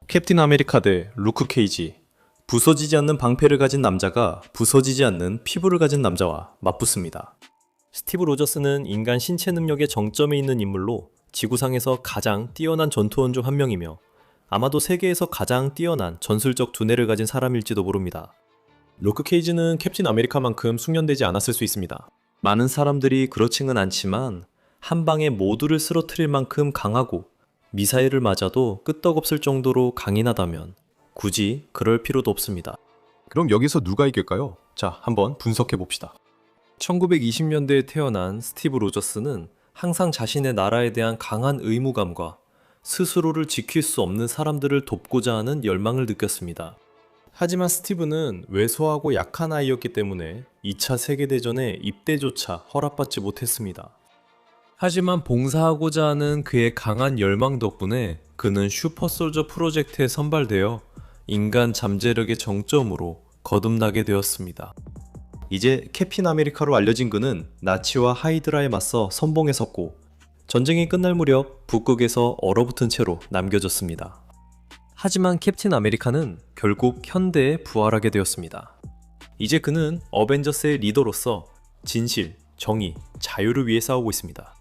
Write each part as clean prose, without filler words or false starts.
캡틴 아메리카 대 루크 케이지. 부서지지 않는 방패를 가진 남자가 부서지지 않는 피부를 가진 남자와 맞붙습니다. 스티브 로저스는 인간 신체 능력의 정점에 있는 인물로 지구상에서 가장 뛰어난 전투원 중 한 명이며 아마도 세계에서 가장 뛰어난 전술적 두뇌를 가진 사람일지도 모릅니다. 루크 케이지는 캡틴 아메리카만큼 숙련되지 않았을 수 있습니다. 많은 사람들이 그렇지는 않지만 한 방에 모두를 쓰러뜨릴 만큼 강하고 미사일을 맞아도 끄떡없을 정도로 강인하다면 굳이 그럴 필요도 없습니다. 그럼 여기서 누가 이길까요? 자, 한번 분석해 봅시다. 1920년대에 태어난 스티브 로저스는 항상 자신의 나라에 대한 강한 의무감과 스스로를 지킬 수 없는 사람들을 돕고자 하는 열망을 느꼈습니다. 하지만 스티브는 왜소하고 약한 아이였기 때문에 2차 세계대전에 입대조차 허락받지 못했습니다. 하지만 봉사하고자 하는 그의 강한 열망 덕분에 그는 슈퍼솔저 프로젝트에 선발되어 인간 잠재력의 정점으로 거듭나게 되었습니다. 이제 캡틴 아메리카로 알려진 그는 나치와 하이드라에 맞서 선봉에 섰고 전쟁이 끝날 무렵 북극에서 얼어붙은 채로 남겨졌습니다. 하지만 캡틴 아메리카는 결국 현대에 부활하게 되었습니다. 이제 그는 어벤져스의 리더로서 진실, 정의, 자유를 위해 싸우고 있습니다.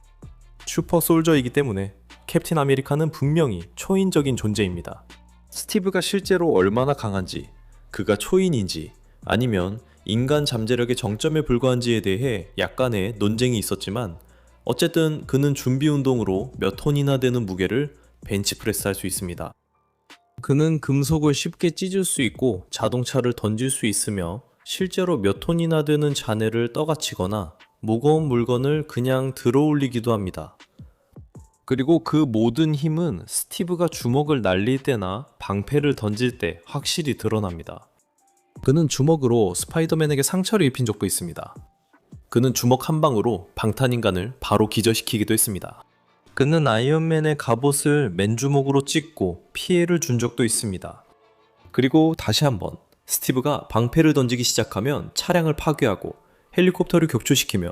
슈퍼 솔저이기 때문에 캡틴 아메리카는 분명히 초인적인 존재입니다. 스티브가 실제로 얼마나 강한지, 그가 초인인지 아니면 인간 잠재력의 정점에 불과한지에 대해 약간의 논쟁이 있었지만 어쨌든 그는 준비 운동으로 몇 톤이나 되는 무게를 벤치프레스 할 수 있습니다. 그는 금속을 쉽게 찢을 수 있고 자동차를 던질 수 있으며 실제로 몇 톤이나 되는 잔해를 떠받치거나 무거운 물건을 그냥 들어 올리기도 합니다. 그리고 그 모든 힘은 스티브가 주먹을 날릴 때나 방패를 던질 때 확실히 드러납니다. 그는 주먹으로 스파이더맨에게 상처를 입힌 적도 있습니다. 그는 주먹 한 방으로 방탄인간을 바로 기절시키기도 했습니다. 그는 아이언맨의 갑옷을 맨주먹으로 찢고 피해를 준 적도 있습니다. 그리고 다시 한번 스티브가 방패를 던지기 시작하면 차량을 파괴하고 헬리콥터를 격추시키며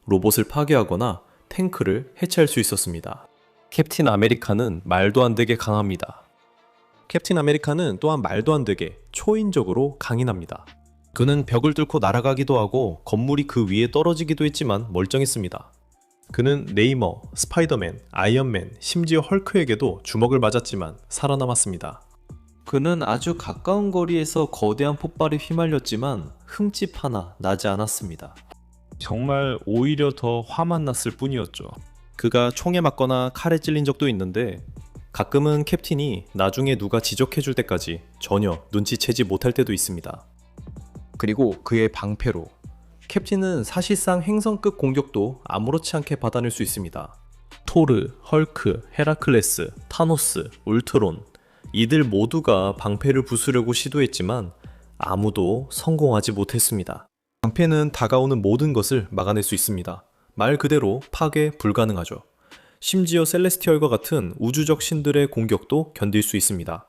로봇을 파괴하거나 탱크를 해체할 수 있었습니다. 캡틴 아메리카는 말도 안 되게 강합니다. 캡틴 아메리카는 또한 말도 안 되게 초인적으로 강인합니다. 그는 벽을 뚫고 날아가기도 하고 건물이 그 위에 떨어지기도 했지만 멀쩡했습니다. 그는 네이머, 스파이더맨, 아이언맨, 심지어 헐크에게도 주먹을 맞았지만 살아남았습니다. 그는 아주 가까운 거리에서 거대한 폭발에 휘말렸지만 흠집 하나 나지 않았습니다. 정말 오히려 더 화만 났을 뿐이었죠. 그가 총에 맞거나 칼에 찔린 적도 있는데 가끔은 캡틴이 나중에 누가 지적해줄 때까지 전혀 눈치채지 못할 때도 있습니다. 그리고 그의 방패로 캡틴은 사실상 행성급 공격도 아무렇지 않게 받아낼 수 있습니다. 토르, 헐크, 헤라클레스, 타노스, 울트론 이들 모두가 방패를 부수려고 시도했지만 아무도 성공하지 못했습니다. 방패는 다가오는 모든 것을 막아낼 수 있습니다. 말 그대로 파괴 불가능하죠. 심지어 셀레스티얼과 같은 우주적 신들의 공격도 견딜 수 있습니다.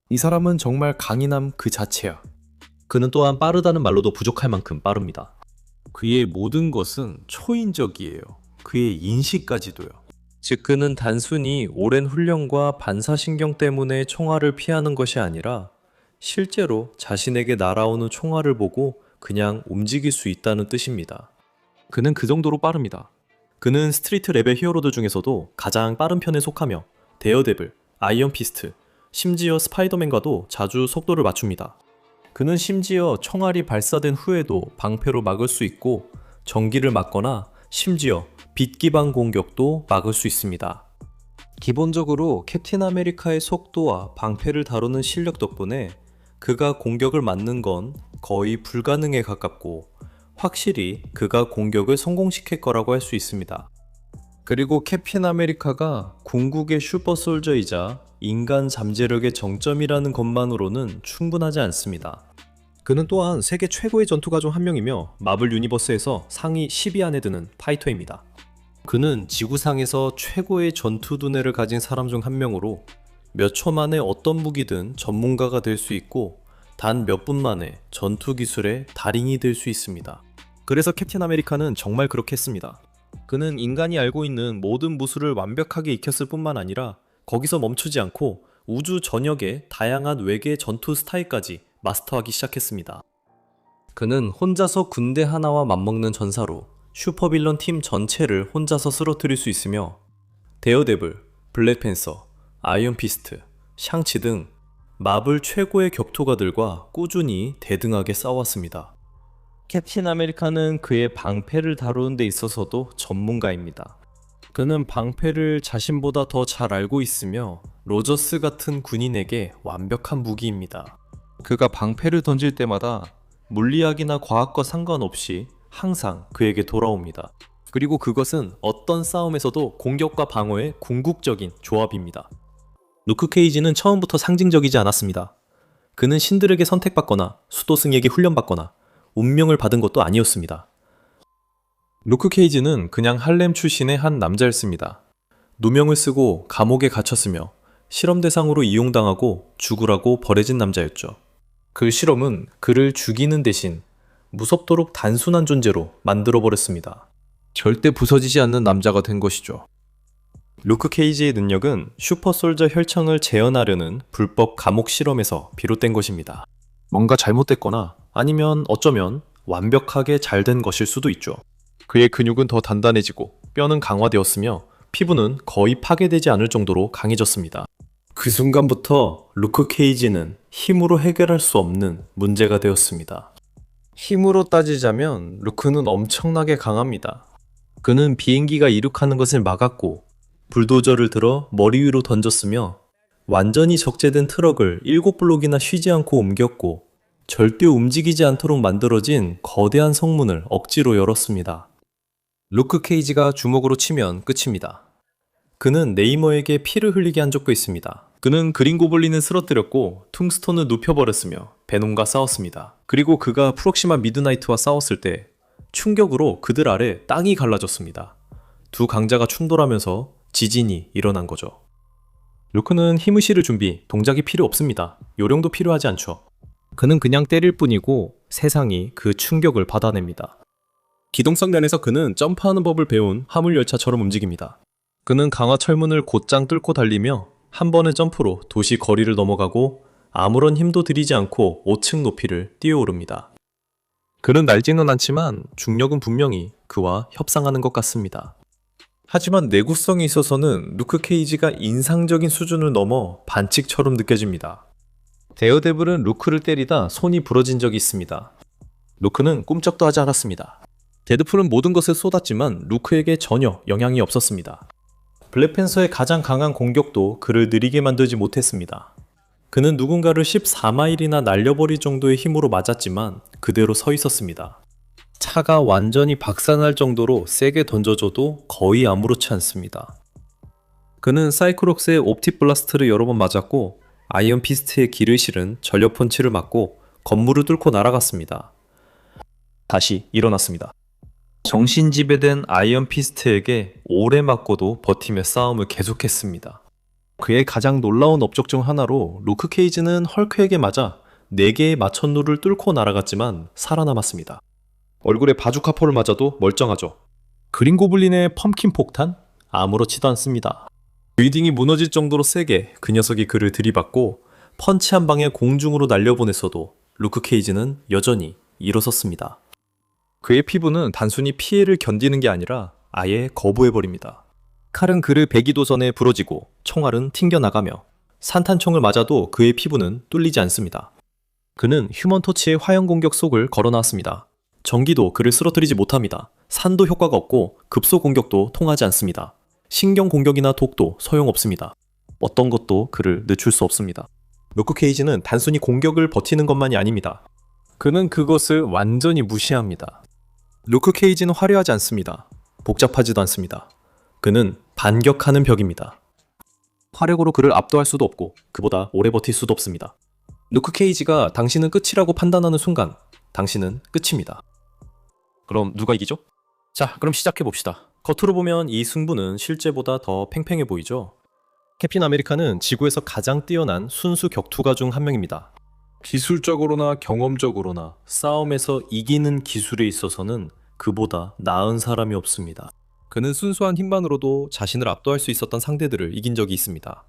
이 사람은 정말 강인함 그 자체야. 그는 또한 빠르다는 말로도 부족할 만큼 빠릅니다. 그의 모든 것은 초인적이에요. 그의 인식까지도요. 즉 그는 단순히 오랜 훈련과 반사신경 때문에 총알을 피하는 것이 아니라 실제로 자신에게 날아오는 총알을 보고 그냥 움직일 수 있다는 뜻입니다. 그는 그 정도로 빠릅니다. 그는 스트리트 레벨 히어로들 중에서도 가장 빠른 편에 속하며 데어데블, 아이언피스트, 심지어 스파이더맨과도 자주 속도를 맞춥니다. 그는 심지어 총알이 발사된 후에도 방패로 막을 수 있고 전기를 막거나 심지어 빛 기반 공격도 막을 수 있습니다. 기본적으로 캡틴 아메리카의 속도와 방패를 다루는 실력 덕분에 그가 공격을 맞는 건 거의 불가능에 가깝고 확실히 그가 공격을 성공시킬 거라고 할 수 있습니다. 그리고 캡틴 아메리카가 궁극의 슈퍼솔저이자 인간 잠재력의 정점이라는 것만으로는 충분하지 않습니다. 그는 또한 세계 최고의 전투가 중 한 명이며 마블 유니버스에서 상위 10위 안에 드는 파이터입니다. 그는 지구상에서 최고의 전투 두뇌를 가진 사람 중 한 명으로 몇 초 만에 어떤 무기든 전문가가 될 수 있고 단 몇 분 만에 전투 기술의 달인이 될 수 있습니다. 그래서 캡틴 아메리카는 정말 그렇게 했습니다. 그는 인간이 알고 있는 모든 무술을 완벽하게 익혔을 뿐만 아니라 거기서 멈추지 않고 우주 전역의 다양한 외계 전투 스타일까지 마스터하기 시작했습니다. 그는 혼자서 군대 하나와 맞먹는 전사로 슈퍼빌런 팀 전체를 혼자서 쓰러뜨릴 수 있으며 데어데블, 블랙팬서, 아이언피스트, 샹치 등 마블 최고의 격투가들과 꾸준히 대등하게 싸웠습니다. 캡틴 아메리카는 그의 방패를 다루는 데 있어서도 전문가입니다. 그는 방패를 자신보다 더 잘 알고 있으며 로저스 같은 군인에게 완벽한 무기입니다. 그가 방패를 던질 때마다 물리학이나 과학과 상관없이 항상 그에게 돌아옵니다. 그리고 그것은 어떤 싸움에서도 공격과 방어의 궁극적인 조합입니다. 루크 케이지는 처음부터 상징적이지 않았습니다. 그는 신들에게 선택받거나 수도승에게 훈련받거나 운명을 받은 것도 아니었습니다. 루크 케이지는 그냥 할렘 출신의 한 남자였습니다. 누명을 쓰고 감옥에 갇혔으며 실험 대상으로 이용당하고 죽으라고 버려진 남자였죠. 그 실험은 그를 죽이는 대신 무섭도록 단순한 존재로 만들어버렸습니다. 절대 부서지지 않는 남자가 된 것이죠. 루크 케이지의 능력은 슈퍼솔저 혈청을 재현하려는 불법 감옥 실험에서 비롯된 것입니다. 뭔가 잘못됐거나 아니면 어쩌면 완벽하게 잘 된 것일 수도 있죠. 그의 근육은 더 단단해지고 뼈는 강화되었으며 피부는 거의 파괴되지 않을 정도로 강해졌습니다. 그 순간부터 루크 케이지는 힘으로 해결할 수 없는 문제가 되었습니다. 힘으로 따지자면 루크는 엄청나게 강합니다. 그는 비행기가 이륙하는 것을 막았고 불도저를 들어 머리 위로 던졌으며 완전히 적재된 트럭을 7블록이나 쉬지 않고 옮겼고 절대 움직이지 않도록 만들어진 거대한 성문을 억지로 열었습니다. 루크 케이지가 주먹으로 치면 끝입니다. 그는 네이머에게 피를 흘리게 한 적도 있습니다. 그는 그린 고블린을 쓰러뜨렸고 퉁스톤을 눕혀버렸으며 베놈과 싸웠습니다. 그리고 그가 프록시마 미드나이트와 싸웠을 때 충격으로 그들 아래 땅이 갈라졌습니다. 두 강자가 충돌하면서 지진이 일어난 거죠. 루크는 힘을 실을 준비, 동작이 필요 없습니다. 요령도 필요하지 않죠. 그는 그냥 때릴 뿐이고 세상이 그 충격을 받아냅니다. 기동성면에서 그는 점프하는 법을 배운 화물열차처럼 움직입니다. 그는 강화 철문을 곧장 뚫고 달리며 한 번의 점프로 도시 거리를 넘어가고 아무런 힘도 들이지 않고 5층 높이를 뛰어오릅니다. 그는 날지는 않지만 중력은 분명히 그와 협상하는 것 같습니다. 하지만 내구성에 있어서는 루크 케이지가 인상적인 수준을 넘어 반칙처럼 느껴집니다. 데어데블은 루크를 때리다 손이 부러진 적이 있습니다. 루크는 꿈쩍도 하지 않았습니다. 데드풀은 모든 것을 쏟았지만 루크에게 전혀 영향이 없었습니다. 블랙팬서의 가장 강한 공격도 그를 느리게 만들지 못했습니다. 그는 누군가를 14마일이나 날려버릴 정도의 힘으로 맞았지만 그대로 서 있었습니다. 차가 완전히 박살날 정도로 세게 던져줘도 거의 아무렇지 않습니다. 그는 사이클롭스의 옵틱 블라스트를 여러 번 맞았고 아이언 피스트의 길을 실은 전력 펀치를 맞고 건물을 뚫고 날아갔습니다. 다시 일어났습니다. 정신지배된 아이언 피스트에게 오래 맞고도 버티며 싸움을 계속했습니다. 그의 가장 놀라운 업적 중 하나로 루크 케이지는 헐크에게 맞아 4개의 마천루를 뚫고 날아갔지만 살아남았습니다. 얼굴에 바주카포를 맞아도 멀쩡하죠. 그린 고블린의 펌킨 폭탄? 아무렇지도 않습니다. 빌딩이 무너질 정도로 세게 그 녀석이 그를 들이받고 펀치 한 방에 공중으로 날려보냈어도 루크 케이지는 여전히 일어섰습니다. 그의 피부는 단순히 피해를 견디는 게 아니라 아예 거부해버립니다. 칼은 그를 베기도 전에 부러지고 총알은 튕겨나가며 산탄총을 맞아도 그의 피부는 뚫리지 않습니다. 그는 휴먼토치의 화형 공격 속을 걸어나왔습니다. 전기도 그를 쓰러뜨리지 못합니다. 산도 효과가 없고 급소 공격도 통하지 않습니다. 신경 공격이나 독도 소용없습니다. 어떤 것도 그를 늦출 수 없습니다. 루크 케이지는 단순히 공격을 버티는 것만이 아닙니다. 그는 그것을 완전히 무시합니다. 루크 케이지는 화려하지 않습니다. 복잡하지도 않습니다. 그는 반격하는 벽입니다. 화력으로 그를 압도할 수도 없고 그보다 오래 버틸 수도 없습니다. 루크 케이지가 당신은 끝이라고 판단하는 순간 당신은 끝입니다. 그럼 누가 이기죠? 자, 그럼 시작해봅시다. 겉으로 보면 이 승부는 실제보다 더 팽팽해 보이죠? 캡틴 아메리카는 지구에서 가장 뛰어난 순수 격투가 중 한 명입니다. 기술적으로나 경험적으로나 싸움에서 이기는 기술에 있어서는 그보다 나은 사람이 없습니다. 그는 순수한 힘만으로도 자신을 압도할 수 있었던 상대들을 이긴 적이 있습니다.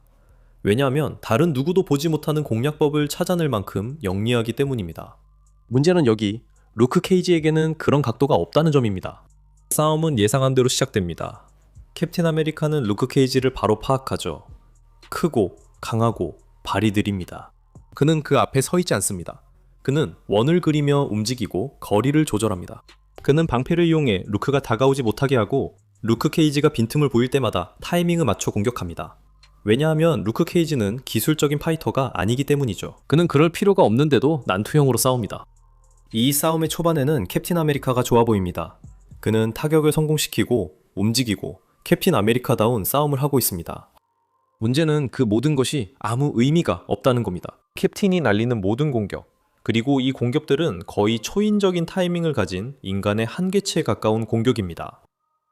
왜냐하면 다른 누구도 보지 못하는 공략법을 찾아낼 만큼 영리하기 때문입니다. 문제는 여기 루크 케이지에게는 그런 각도가 없다는 점입니다. 싸움은 예상한 대로 시작됩니다. 캡틴 아메리카는 루크 케이지를 바로 파악하죠. 크고 강하고 발이 느립니다. 그는 그 앞에 서 있지 않습니다. 그는 원을 그리며 움직이고 거리를 조절합니다. 그는 방패를 이용해 루크가 다가오지 못하게 하고 루크 케이지가 빈틈을 보일 때마다 타이밍을 맞춰 공격합니다. 왜냐하면 루크 케이지는 기술적인 파이터가 아니기 때문이죠. 그는 그럴 필요가 없는데도 난투형으로 싸웁니다. 이 싸움의 초반에는 캡틴 아메리카가 좋아 보입니다. 그는 타격을 성공시키고 움직이고 캡틴 아메리카다운 싸움을 하고 있습니다. 문제는 그 모든 것이 아무 의미가 없다는 겁니다. 캡틴이 날리는 모든 공격, 그리고 이 공격들은 거의 초인적인 타이밍을 가진 인간의 한계치에 가까운 공격입니다.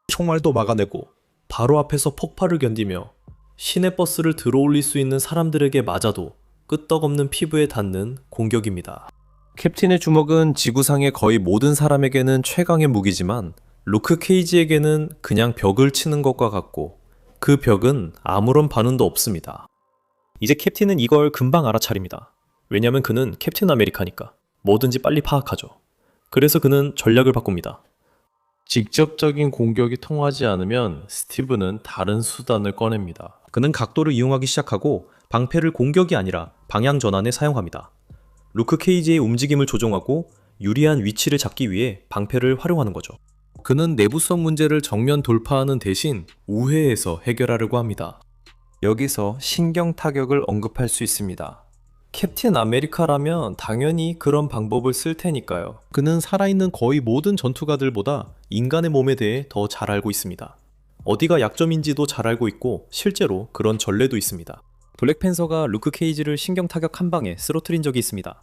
총알도 막아내고 바로 앞에서 폭발을 견디며 시내버스를 들어올릴 수 있는 사람들에게 맞아도 끄떡없는 피부에 닿는 공격입니다. 캡틴의 주먹은 지구상의 거의 모든 사람에게는 최강의 무기지만 루크 케이지에게는 그냥 벽을 치는 것과 같고 그 벽은 아무런 반응도 없습니다. 이제 캡틴은 이걸 금방 알아차립니다. 왜냐면 그는 캡틴 아메리카니까 뭐든지 빨리 파악하죠. 그래서 그는 전략을 바꿉니다. 직접적인 공격이 통하지 않으면 스티브는 다른 수단을 꺼냅니다. 그는 각도를 이용하기 시작하고 방패를 공격이 아니라 방향 전환에 사용합니다. 루크 케이지의 움직임을 조종하고 유리한 위치를 잡기 위해 방패를 활용하는 거죠. 그는 내부성 문제를 정면 돌파하는 대신 우회해서 해결하려고 합니다. 여기서 신경 타격을 언급할 수 있습니다. 캡틴 아메리카라면 당연히 그런 방법을 쓸 테니까요. 그는 살아있는 거의 모든 전투가들보다 인간의 몸에 대해 더 잘 알고 있습니다. 어디가 약점인지도 잘 알고 있고 실제로 그런 전례도 있습니다. 블랙팬서가 루크 케이지를 신경 타격 한 방에 쓰러뜨린 적이 있습니다.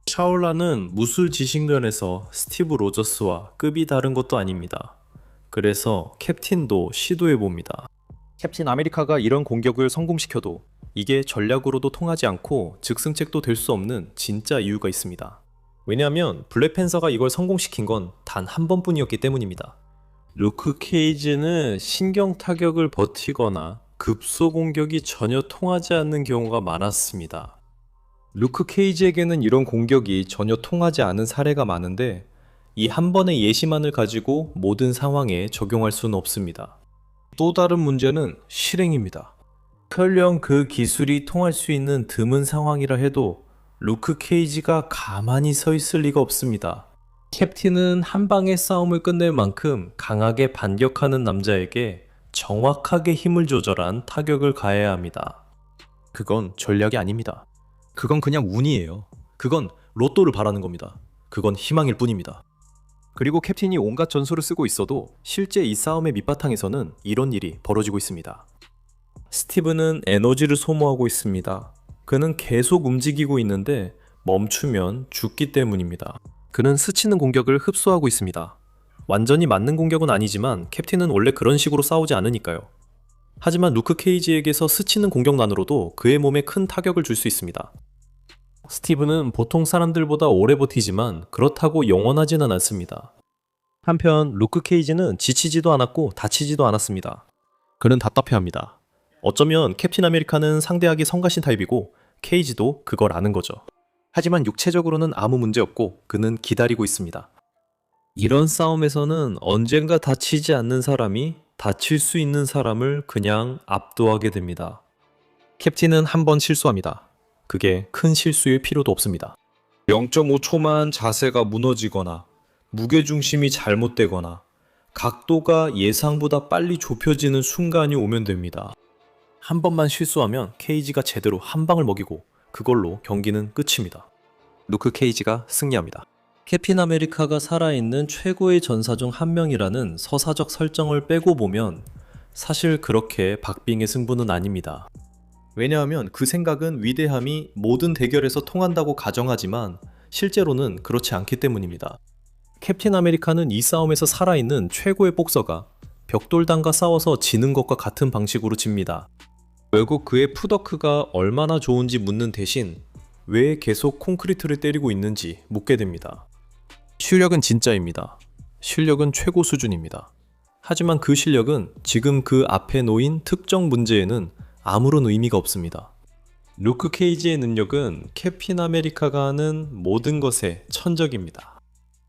샤올라는 무술 지식면에서 스티브 로저스와 급이 다른 것도 아닙니다. 그래서 캡틴도 시도해봅니다. 캡틴 아메리카가 이런 공격을 성공시켜도 이게 전략으로도 통하지 않고 즉승책도 될 수 없는 진짜 이유가 있습니다. 왜냐하면 블랙팬서가 이걸 성공시킨 건 단 한 번뿐이었기 때문입니다. 루크 케이지는 신경 타격을 버티거나 급소 공격이 전혀 통하지 않는 경우가 많았습니다. 루크 케이지에게는 이런 공격이 전혀 통하지 않은 사례가 많은데 이 한 번의 예시만을 가지고 모든 상황에 적용할 수는 없습니다. 또 다른 문제는 실행입니다. 설령 그 기술이 통할 수 있는 드문 상황이라 해도 루크 케이지가 가만히 서 있을 리가 없습니다. 캡틴은 한 방의 싸움을 끝낼 만큼 강하게 반격하는 남자에게 정확하게 힘을 조절한 타격을 가해야 합니다. 그건 전략이 아닙니다. 그건 그냥 운이에요. 그건 로또를 바라는 겁니다. 그건 희망일 뿐입니다. 그리고 캡틴이 온갖 전술을 쓰고 있어도 실제 이 싸움의 밑바탕에서는 이런 일이 벌어지고 있습니다. 스티브는 에너지를 소모하고 있습니다. 그는 계속 움직이고 있는데 멈추면 죽기 때문입니다. 그는 스치는 공격을 흡수하고 있습니다. 완전히 맞는 공격은 아니지만 캡틴은 원래 그런 식으로 싸우지 않으니까요. 하지만 루크 케이지에게서 스치는 공격만으로도 그의 몸에 큰 타격을 줄 수 있습니다. 스티브는 보통 사람들보다 오래 버티지만 그렇다고 영원하지는 않습니다. 한편 루크 케이지는 지치지도 않았고 다치지도 않았습니다. 그는 답답해합니다. 어쩌면 캡틴 아메리카는 상대하기 성가신 타입이고 케이지도 그걸 아는 거죠. 하지만 육체적으로는 아무 문제 없고 그는 기다리고 있습니다. 이런 싸움에서는 언젠가 다치지 않는 사람이 다칠 수 있는 사람을 그냥 압도하게 됩니다. 캡틴은 한 번 실수합니다. 그게 큰 실수일 필요도 없습니다. 0.5초만 자세가 무너지거나 무게중심이 잘못되거나 각도가 예상보다 빨리 좁혀지는 순간이 오면 됩니다. 한 번만 실수하면 케이지가 제대로 한 방을 먹이고 그걸로 경기는 끝입니다. 루크 케이지가 승리합니다. 캡틴 아메리카가 살아있는 최고의 전사 중 한 명이라는 서사적 설정을 빼고 보면 사실 그렇게 박빙의 승부는 아닙니다. 왜냐하면 그 생각은 위대함이 모든 대결에서 통한다고 가정하지만 실제로는 그렇지 않기 때문입니다. 캡틴 아메리카는 이 싸움에서 살아있는 최고의 복서가 벽돌단과 싸워서 지는 것과 같은 방식으로 집니다. 결국 그의 푸더크가 얼마나 좋은지 묻는 대신 왜 계속 콘크리트를 때리고 있는지 묻게 됩니다. 실력은 진짜입니다. 실력은 최고 수준입니다. 하지만 그 실력은 지금 그 앞에 놓인 특정 문제에는 아무런 의미가 없습니다. 루크 케이지의 능력은 캡틴 아메리카가 하는 모든 것의 천적입니다.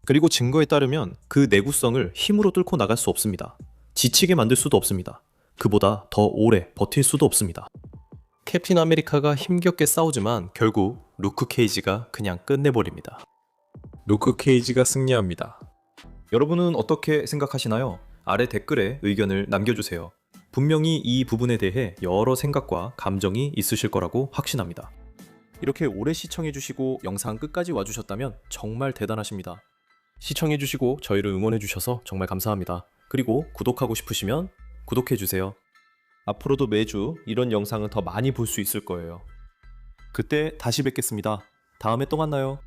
그리고 증거에 따르면 그 내구성을 힘으로 뚫고 나갈 수 없습니다. 지치게 만들 수도 없습니다. 그보다 더 오래 버틸 수도 없습니다. 캡틴 아메리카가 힘겹게 싸우지만 결국 루크 케이지가 그냥 끝내버립니다. 루크 케이지가 승리합니다. 여러분은 어떻게 생각하시나요? 아래 댓글에 의견을 남겨주세요. 분명히 이 부분에 대해 여러 생각과 감정이 있으실 거라고 확신합니다. 이렇게 오래 시청해주시고 영상 끝까지 와주셨다면 정말 대단하십니다. 시청해주시고 저희를 응원해주셔서 정말 감사합니다. 그리고 구독하고 싶으시면 구독해주세요. 앞으로도 매주 이런 영상을 더 많이 볼 수 있을 거예요. 그때 다시 뵙겠습니다. 다음에 또 만나요.